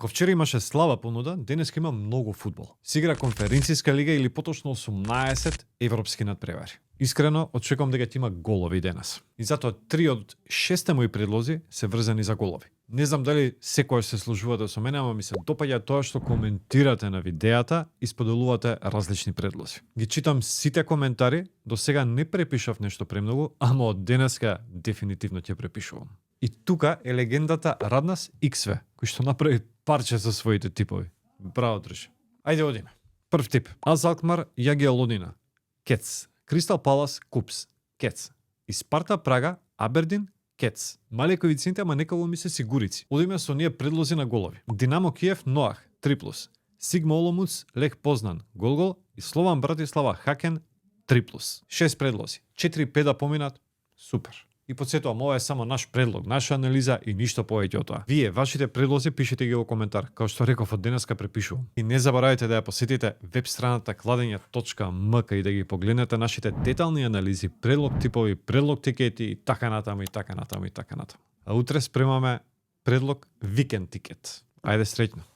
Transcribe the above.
Ако вчера имаше слаба понуда, денеска има многу фудбал. Се игра конференцијска лига или поточно 18 европски надпревари. Искрено, очекувам дека ќе има голови денес. И затоа 3 од 6 мои предлози се врзани за голови. Не знам дали секој се служувате со мене, ама ми се допаѓа тоа што коментирате на видеата и споделувате различни предлози. Ги читам сите коментари, до сега не препишав нешто премногу, ама од денеска дефинитивно ќе препишувам. И тука е легендата Раднас XV, кој што направи парче со своите типови. Браво, друже. Ајде одиме. Прв тип. Аз Алкмар Јагија Лодина. Кец. Кристал Палас Купс. Кец. И Спарта Прага Абердин Кец. Мали коефициенти, ама некако ми се сигурици. Одиме со ние предлози на голови. Динамо Киев Ноах 3+. Сигма Оломуц Лех Познан гол и Слован Братислава Хакен 3+. 6 предлози. 4-5 да поминат. Супер. И потсетувам, ова е само наш предлог, наша анализа и ништо повеќе од тоа. Вие, вашите предлози, пишете ги во коментар, као што реков од денеска препишувам. И не заборавајте да ја посетите веб страната kladenja.mk и да ги погледнете нашите детални анализи, предлог типови, предлог тикети и така натаму и така натаму и така натаму. А утре спремаме предлог викенд тикет. Ајде среќно.